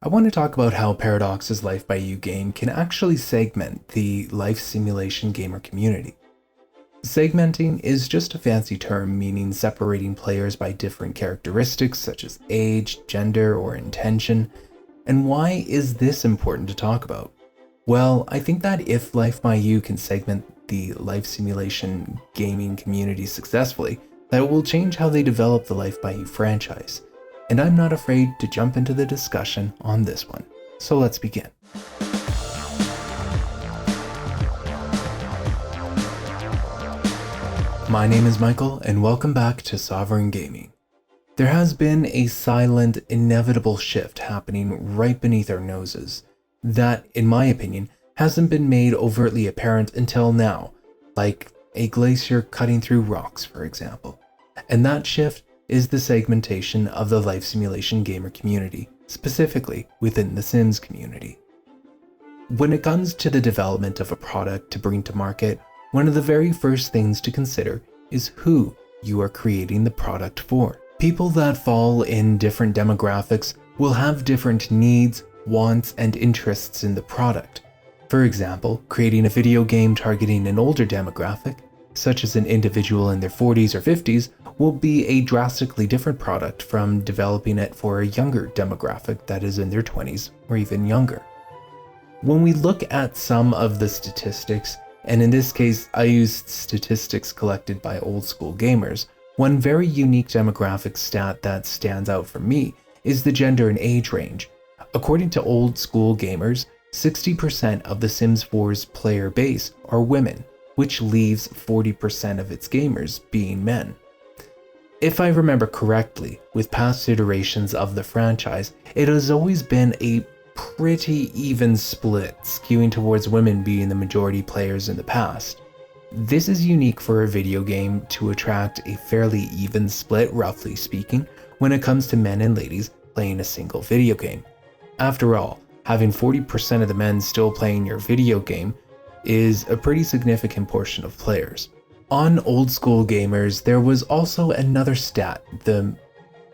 I want to talk about how Paradox's Life by You game can actually segment the life simulation gamer community. Segmenting is just a fancy term meaning separating players by different characteristics such as age, gender, or intention. And why is this important to talk about? Well, I think that if Life by You can segment the life simulation gaming community successfully, that it will change how they develop the Life by You franchise. And I'm not afraid to jump into the discussion on this one. So let's begin. My name is Michael, and welcome back to Sovereign Gaming. There has been a silent, inevitable shift happening right beneath our noses that, in my opinion, hasn't been made overtly apparent until now, like a glacier cutting through rocks, for example. And that shift is the segmentation of the life simulation gamer community, specifically within the Sims community. When it comes to the development of a product to bring to market, one of the very first things to consider is who you are creating the product for. People that fall in different demographics will have different needs, wants, and interests in the product. For example, creating a video game targeting an older demographic, such as an individual in their 40s or 50s, will be a drastically different product from developing it for a younger demographic that is in their 20s or even younger. When we look at some of the statistics, and in this case I used statistics collected by old school gamers, one very unique demographic stat that stands out for me is the gender and age range. According to old school gamers, 60% of The Sims 4's player base are women, which leaves 40% of its gamers being men. If I remember correctly, with past iterations of the franchise, it has always been a pretty even split, skewing towards women being the majority players in the past. This is unique for a video game to attract a fairly even split, roughly speaking, when it comes to men and ladies playing a single video game. After all, having 40% of the men still playing your video game is a pretty significant portion of players. On old school gamers, there was also another stat that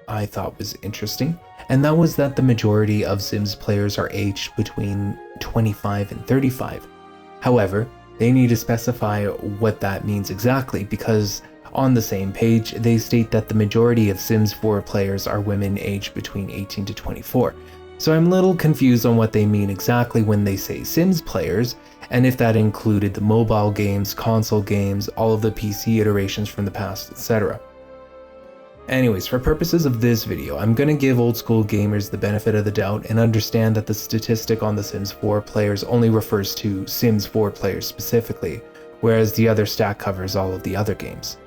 I thought was interesting, and that was that the majority of Sims players are aged between 25 and 35. However, they need to specify what that means exactly, because on the same page, they state that the majority of Sims 4 players are women aged between 18 to 24. So I'm a little confused on what they mean exactly when they say Sims players, and if that included the mobile games, console games, all of the PC iterations from the past, etc. Anyways, for purposes of this video, I'm going to give old school gamers the benefit of the doubt and understand that the statistic on the Sims 4 players only refers to Sims 4 players specifically, whereas the other stat covers all of the other games.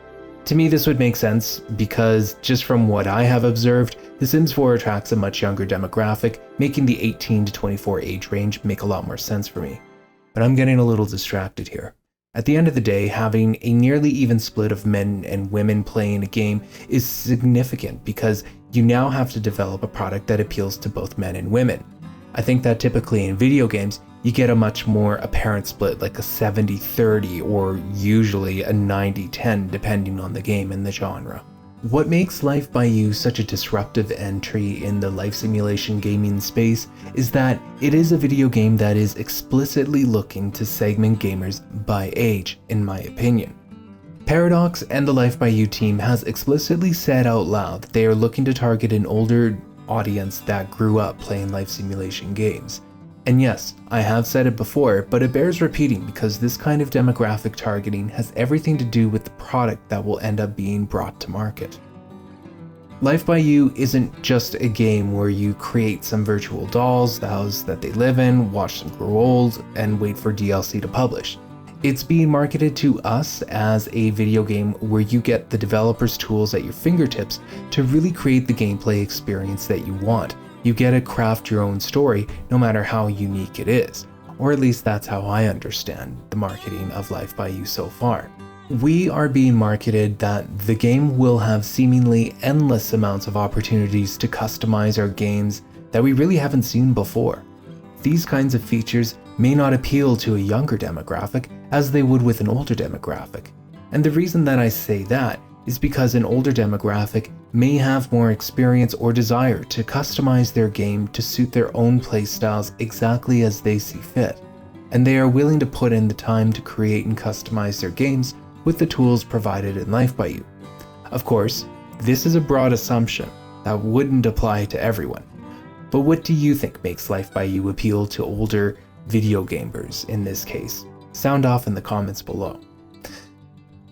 To me, this would make sense because just from what I have observed, The Sims 4 attracts a much younger demographic, making the 18 to 24 age range make a lot more sense for me. But I'm getting a little distracted here. At the end of the day, having a nearly even split of men and women playing a game is significant because you now have to develop a product that appeals to both men and women. I think that typically in video games, you get a much more apparent split, like a 70-30 or usually a 90-10 depending on the game and the genre. What makes Life by You such a disruptive entry in the life simulation gaming space is that it is a video game that is explicitly looking to segment gamers by age, in my opinion. Paradox and the Life by You team has explicitly said out loud that they are looking to target an older audience that grew up playing life simulation games. And yes, I have said it before, but it bears repeating because this kind of demographic targeting has everything to do with the product that will end up being brought to market. Life by You isn't just a game where you create some virtual dolls, the house that they live in, watch them grow old, and wait for DLC to publish. It's being marketed to us as a video game where you get the developer's tools at your fingertips to really create the gameplay experience that you want. You get to craft your own story no matter how unique it is, or at least that's how I understand the marketing of Life by You so far. We are being marketed that the game will have seemingly endless amounts of opportunities to customize our games that we really haven't seen before. These kinds of features may not appeal to a younger demographic as they would with an older demographic. And the reason that I say that is because an older demographic may have more experience or desire to customize their game to suit their own playstyles exactly as they see fit, and they are willing to put in the time to create and customize their games with the tools provided in Life by You. Of course, this is a broad assumption that wouldn't apply to everyone, but what do you think makes Life by You appeal to older video gamers in this case? Sound off in the comments below.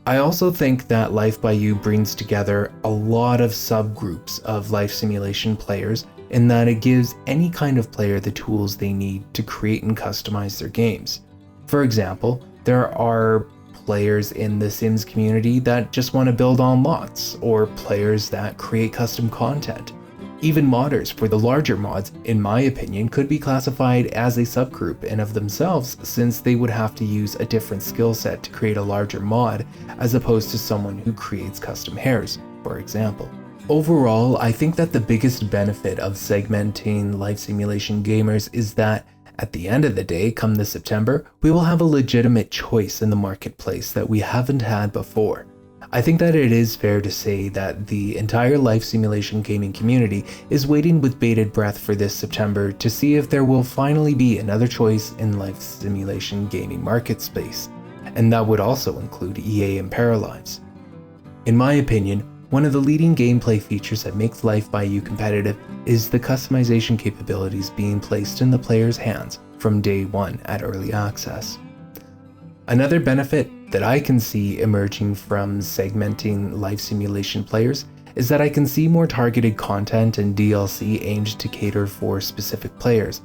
I also think that Life by You brings together a lot of subgroups of life simulation players in that it gives any kind of player the tools they need to create and customize their games. For example, there are players in the Sims community that just want to build on lots, or players that create custom content. Even modders for the larger mods, in my opinion, could be classified as a subgroup in of themselves, since they would have to use a different skill set to create a larger mod as opposed to someone who creates custom hairs, for example. Overall, I think that the biggest benefit of segmenting life simulation gamers is that at the end of the day, come this September, we will have a legitimate choice in the marketplace that we haven't had before. I think that it is fair to say that the entire life simulation gaming community is waiting with bated breath for this September to see if there will finally be another choice in life simulation gaming market space, and that would also include EA and Paralives. In my opinion, one of the leading gameplay features that makes Life by You competitive is the customization capabilities being placed in the player's hands from day one at early access. Another benefit that I can see emerging from segmenting life simulation players is that I can see more targeted content and DLC aimed to cater for specific players.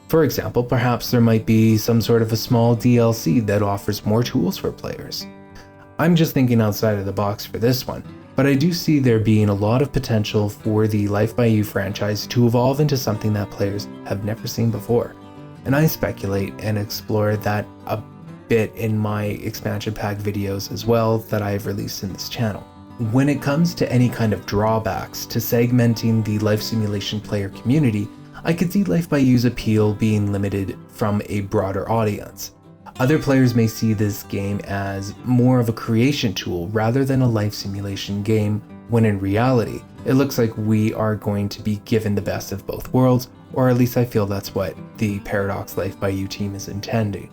For example, perhaps there might be some sort of a small DLC that offers more tools for players. I'm just thinking outside of the box for this one, but I do see there being a lot of potential for the Life by You franchise to evolve into something that players have never seen before. And I speculate and explore that a bit in my expansion pack videos as well that I have released in this channel. When it comes to any kind of drawbacks to segmenting the life simulation player community, I could see Life by You's appeal being limited from a broader audience. Other players may see this game as more of a creation tool rather than a life simulation game, when in reality, it looks like we are going to be given the best of both worlds, or at least I feel that's what the Paradox Life by You team is intending.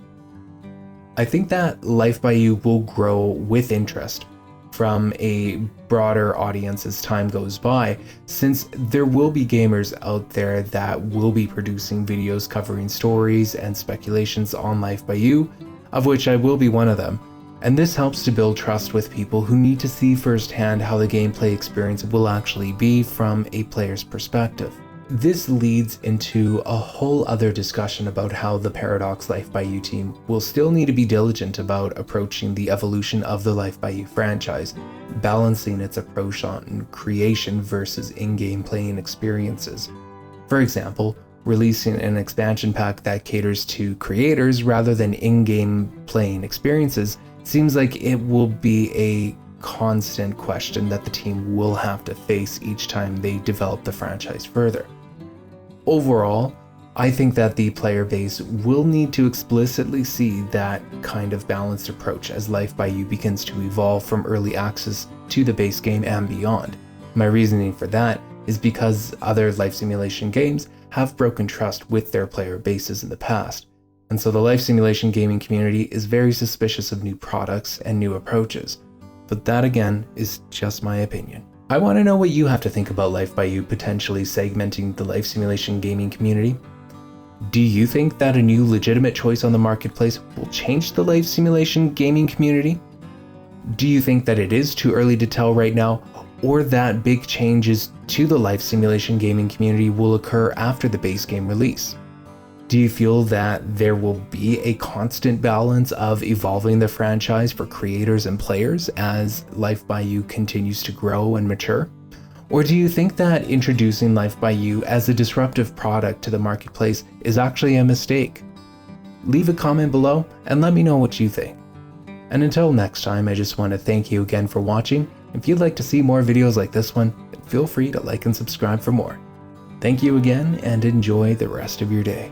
I think that Life by You will grow with interest from a broader audience as time goes by, since there will be gamers out there that will be producing videos covering stories and speculations on Life by You, of which I will be one of them, and this helps to build trust with people who need to see firsthand how the gameplay experience will actually be from a player's perspective. This leads into a whole other discussion about how the Paradox Life by You team will still need to be diligent about approaching the evolution of the Life by You franchise, balancing its approach on creation versus in-game playing experiences. For example, releasing an expansion pack that caters to creators rather than in-game playing experiences seems like it will be a constant question that the team will have to face each time they develop the franchise further. Overall, I think that the player base will need to explicitly see that kind of balanced approach as Life by You begins to evolve from early access to the base game and beyond. My reasoning for that is because other life simulation games have broken trust with their player bases in the past, and so the life simulation gaming community is very suspicious of new products and new approaches. But that again is just my opinion. I want to know what you have to think about Life by You potentially segmenting the life simulation gaming community. Do you think that a new legitimate choice on the marketplace will change the life simulation gaming community? Do you think that it is too early to tell right now, or that big changes to the life simulation gaming community will occur after the base game release? Do you feel that there will be a constant balance of evolving the franchise for creators and players as Life by You continues to grow and mature? Or do you think that introducing Life by You as a disruptive product to the marketplace is actually a mistake? Leave a comment below and let me know what you think. And until next time, I just want to thank you again for watching. If you'd like to see more videos like this one, feel free to like and subscribe for more. Thank you again and enjoy the rest of your day.